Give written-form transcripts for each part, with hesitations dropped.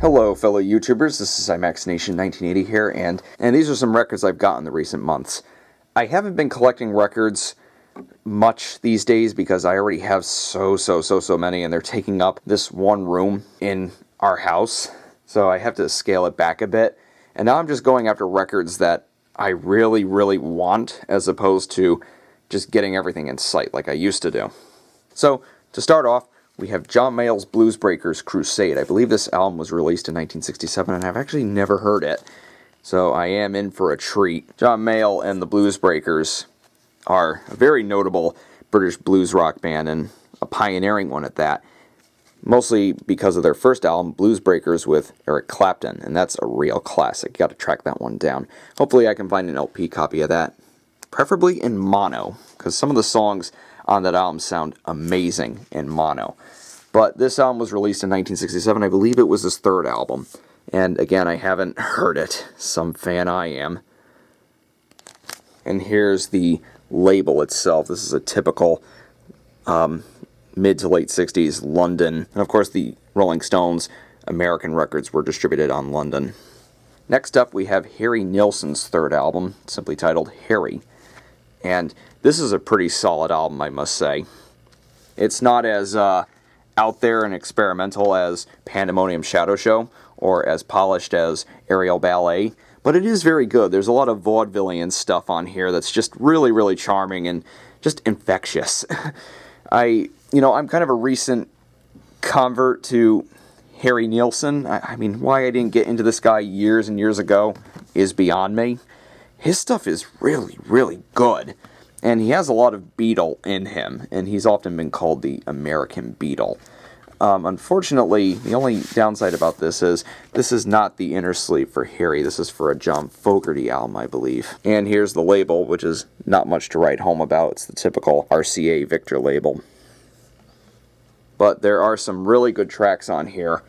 Hello, fellow YouTubers. This is IMAX Nation 1980 here, and these are some records I've got in the recent months. I haven't been collecting records much these days because I already have so many, and they're taking up this one room in our house, so I have to scale it back a bit. And now I'm just going after records that I really want, as opposed to just getting everything in sight like I used to do. So, to start off, we have John Mayall's Blues Breakers Crusade. I believe this album was released in 1967, and I've actually never heard it, so I am in for a treat. John Mayall and the Blues Breakers are a very notable British blues rock band, and a pioneering one at that, mostly because of their first album, Blues Breakers with Eric Clapton, and that's a real classic. You got to track that one down. Hopefully I can find an LP copy of that, preferably in mono, because some of the songs on that album sound amazing in mono. But this album was released in 1967. I believe it was his third album. And again, I haven't heard it. Some fan I am. And here's the label itself. This is a typical mid to late 60s London. And of course, the Rolling Stones American records were distributed on London. Next up, we have Harry Nilsson's third album, simply titled Harry. And this is a pretty solid album, I must say. It's not as out there and experimental as Pandemonium Shadow Show, or as polished as Aerial Ballet, but it is very good. There's a lot of vaudevillian stuff on here that's just really charming and just infectious. I'm kind of a recent convert to Harry Nilsson. I mean, why I didn't get into this guy years and years ago is beyond me. His stuff is really good. And he has a lot of Beatle in him, and he's often been called the American Beatle. Unfortunately, the only downside about this is not the inner sleeve for Harry. This is for a John Fogerty album, I believe. And here's the label, which is not much to write home about. It's the typical RCA Victor label. But there are some really good tracks on here,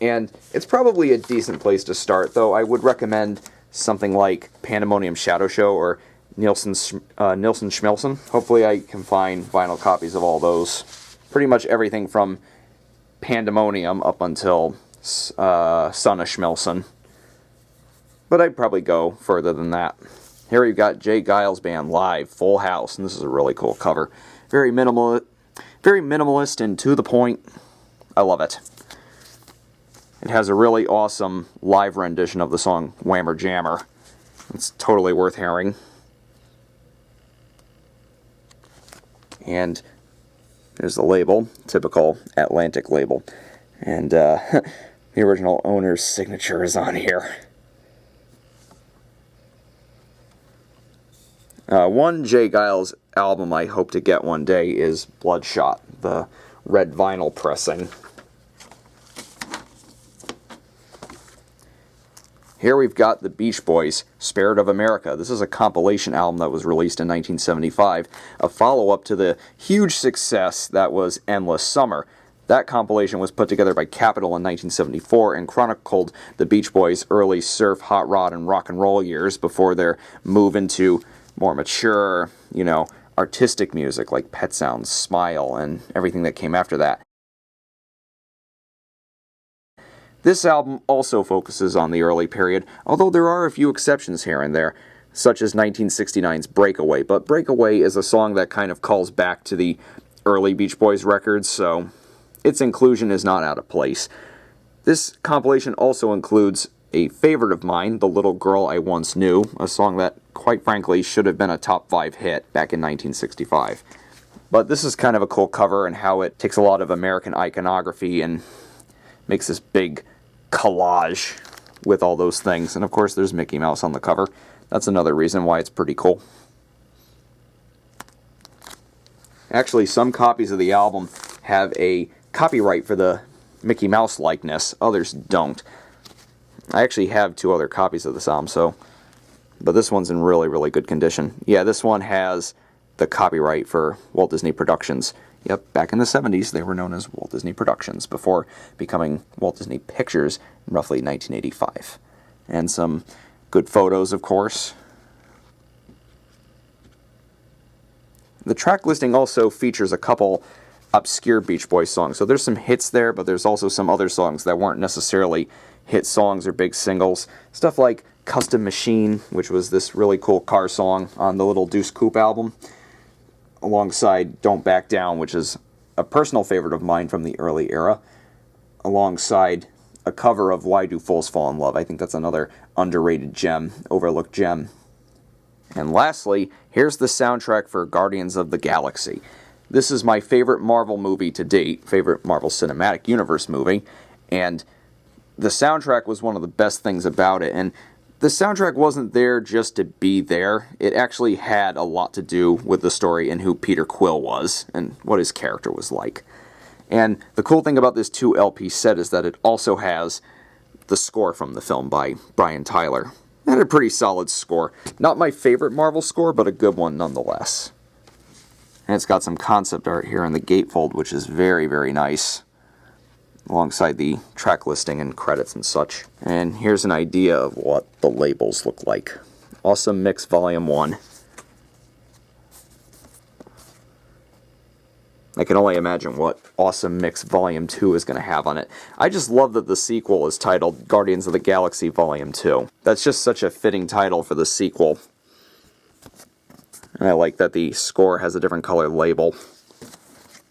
and it's probably a decent place to start, though I would recommend something like Pandemonium Shadow Show or Nilsson Schmelson. Hopefully I can find vinyl copies of all those. Pretty much everything from Pandemonium up until Son of Schmelson. But I'd probably go further than that. Here we've got Jay Giles Band live, Full House, and this is a really cool cover. Very minimalist and to the point. I love it. It has a really awesome live rendition of the song Whammer Jammer. It's totally worth hearing. And there's the label, typical Atlantic label. And the original owner's signature is on here. One Jay Giles album I hope to get one day is Bloodshot, the red vinyl pressing. Here we've got the Beach Boys, Spirit of America. This is a compilation album that was released in 1975, a follow-up to the huge success that was Endless Summer. That compilation was put together by Capitol in 1974 and chronicled the Beach Boys' early surf, hot rod, and rock and roll years before their move into more mature, artistic music like Pet Sounds, Smile, and everything that came after that. This album also focuses on the early period, although there are a few exceptions here and there, such as 1969's Breakaway, but Breakaway is a song that kind of calls back to the early Beach Boys records, so its inclusion is not out of place. This compilation also includes a favorite of mine, The Little Girl I Once Knew, a song that, quite frankly, should have been a top 5 hit back in 1965. But this is kind of a cool cover and how it takes a lot of American iconography and makes this big collage with all those things. And of course there's Mickey Mouse on the cover. That's another reason why it's pretty cool. Actually, some copies of the album have a copyright for the Mickey Mouse likeness. Others don't. I actually have 2 other copies of this album, but this one's in really good condition. Yeah, this one has the copyright for Walt Disney Productions. Yep, back in the 70s, they were known as Walt Disney Productions, before becoming Walt Disney Pictures in roughly 1985. And some good photos, of course. The track listing also features a couple obscure Beach Boys songs. So there's some hits there, but there's also some other songs that weren't necessarily hit songs or big singles. Stuff like Custom Machine, which was this really cool car song on the Little Deuce Coupe album, alongside Don't Back Down, which is a personal favorite of mine from the early era, alongside a cover of Why Do Fools Fall in Love. I think that's another underrated gem, overlooked gem. And lastly, here's the soundtrack for Guardians of the Galaxy. This is my favorite Marvel movie to date, favorite Marvel Cinematic Universe movie, and the soundtrack was one of the best things about it. And the soundtrack wasn't there just to be there. It actually had a lot to do with the story and who Peter Quill was and what his character was like. And the cool thing about this 2 LP set is that it also has the score from the film by Brian Tyler. It had a pretty solid score. Not my favorite Marvel score, but a good one nonetheless. And it's got some concept art here in the gatefold, which is very, very nice, alongside the track listing and credits and such. And here's an idea of what the labels look like. Awesome Mix Volume 1. I can only imagine what Awesome Mix Volume 2 is going to have on it. I just love that the sequel is titled Guardians of the Galaxy Volume 2. That's just such a fitting title for the sequel. And I like that the score has a different color label.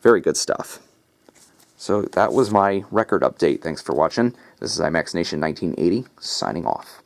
Very good stuff. So that was my record update. Thanks for watching. This is IMAX Nation 1980, signing off.